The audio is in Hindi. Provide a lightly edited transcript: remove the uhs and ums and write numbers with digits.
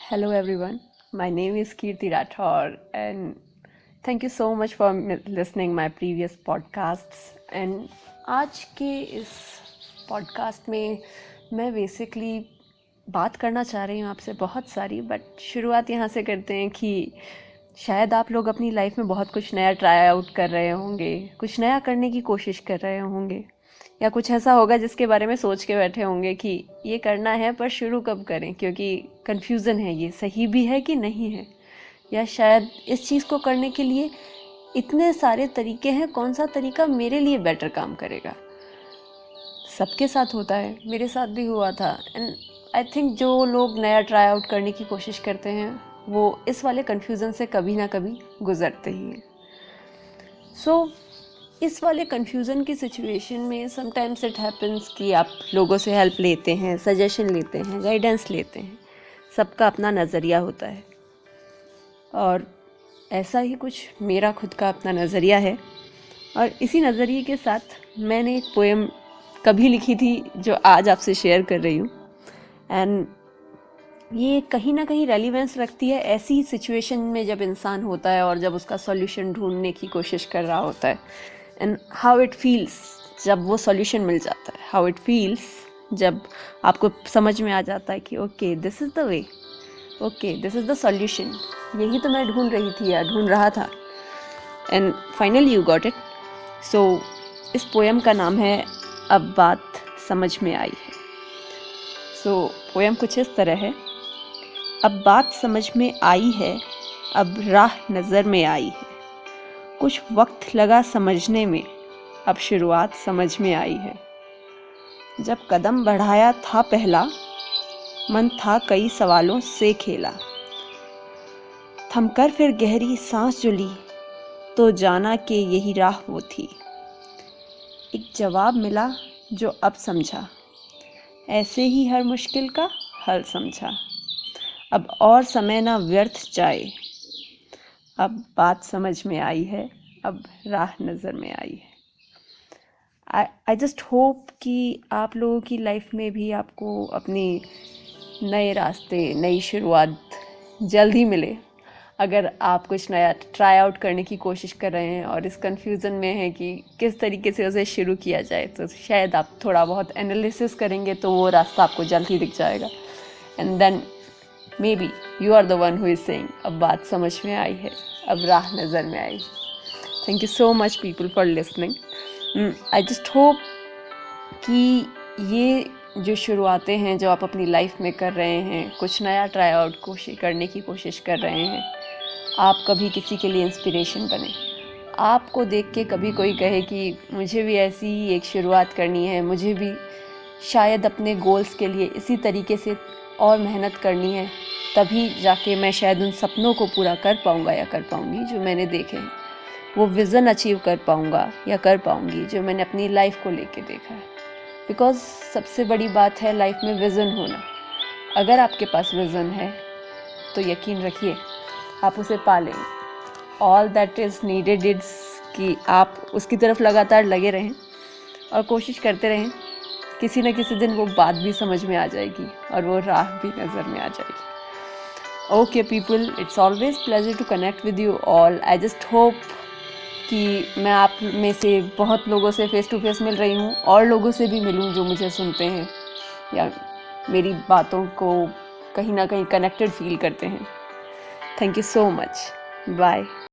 Hello everyone, my name is Kirti Rathore and thank you so much for listening my previous podcasts and आज के इस पॉडकास्ट में मैं बेसिकली बात करना चाह रही हूँ आपसे बहुत सारी बट शुरुआत यहाँ से करते हैं कि शायद आप लोग अपनी लाइफ में बहुत कुछ नया ट्राई आउट कर रहे होंगे, कुछ नया करने की कोशिश कर रहे होंगे या कुछ ऐसा होगा जिसके बारे में सोच के बैठे होंगे कि ये करना है पर शुरू कब करें, क्योंकि कन्फ्यूज़न है ये सही भी है कि नहीं है, या शायद इस चीज़ को करने के लिए इतने सारे तरीके हैं, कौन सा तरीका मेरे लिए बेटर काम करेगा। सबके साथ होता है, मेरे साथ भी हुआ था एंड आई थिंक जो लोग नया ट्राई आउट करने की कोशिश करते हैं वो इस वाले कन्फ्यूज़न से कभी ना कभी गुजरते ही हैं। सो इस वाले कन्फ्यूज़न की सिचुएशन में समटाइम्स इट हैपन्स कि आप लोगों से हेल्प लेते हैं, सजेशन लेते हैं, गाइडेंस लेते हैं। सबका अपना नज़रिया होता है और ऐसा ही कुछ मेरा खुद का अपना नज़रिया है और इसी नज़रिए के साथ मैंने एक पोएम कभी लिखी थी जो आज आपसे शेयर कर रही हूँ एंड ये कहीं ना कहीं रेलिवेंस रखती है ऐसी सिचुएशन में जब इंसान होता है और जब उसका सॉल्यूशन ढूंढने की कोशिश कर रहा होता है एंड हाउ इट फील्स जब वो सॉल्यूशन मिल जाता है, हाउ इट फील्स जब आपको समझ में आ जाता है कि okay this is the way, okay this is the solution, यही तो मैं ढूंढ रही थी या ढूंढ रहा था and finally you got it. So इस पोएम का नाम है अब बात समझ में आई है। सो पोएम कुछ इस तरह है। अब बात समझ में आई है, अब राह नज़र में आई है, कुछ वक्त लगा समझने में, अब शुरुआत समझ में आई है। जब कदम बढ़ाया था पहला, मन था कई सवालों से खेला, थमकर फिर गहरी सांस जो ली तो जाना कि यही राह वो थी। एक जवाब मिला जो अब समझा, ऐसे ही हर मुश्किल का हल समझा। अब और समय ना व्यर्थ जाए, अब बात समझ में आई है, अब राह नज़र में आई है। आई जस्ट होप कि आप लोगों की लाइफ में भी आपको अपने नए रास्ते, नई शुरुआत जल्द ही मिले। अगर आप कुछ नया ट्राई आउट करने की कोशिश कर रहे हैं और इस कन्फ्यूज़न में हैं कि किस तरीके से उसे शुरू किया जाए, तो शायद आप थोड़ा बहुत एनालिसिस करेंगे तो वो रास्ता आपको जल्द ही दिख जाएगा and then Maybe you are the one who is saying अब बात समझ में आई है, अब राह नज़र में आई। Thank you so much people for listening. I just hope कि ये जो शुरुआतें हैं जो आप अपनी लाइफ में कर रहे हैं, कुछ नया ट्राई आउट करने की कोशिश कर रहे हैं, आप कभी किसी के लिए इंस्पिरेशन बने। आपको देख के कभी कोई कहे कि मुझे भी ऐसी ही एक शुरुआत करनी है, मुझे भी शायद अपने गोल्स के लिए इसी तरीके से और मेहनत करनी है, तभी जाके मैं शायद उन सपनों को पूरा कर पाऊँगा या कर पाऊँगी जो मैंने देखे हैं, वो विज़न अचीव कर पाऊँगा या कर पाऊँगी जो मैंने अपनी लाइफ को लेके देखा है। बिकॉज़ सबसे बड़ी बात है लाइफ में विज़न होना। अगर आपके पास विज़न है तो यकीन रखिए आप उसे पा लेंगे। All that is needed is कि आप उसकी तरफ लगातार लगे रहें और कोशिश करते रहें। किसी न किसी दिन वो बात भी समझ में आ जाएगी और वो राह भी नज़र में आ जाएगी। Okay people, it's always pleasure to connect with you all. I just hope कि मैं आप में से बहुत लोगों से फेस टू फेस मिल रही हूँ और लोगों से भी मिलूँ जो मुझे सुनते हैं या मेरी बातों को कहीं ना कहीं कनेक्टेड फील करते हैं। Thank you so much. Bye.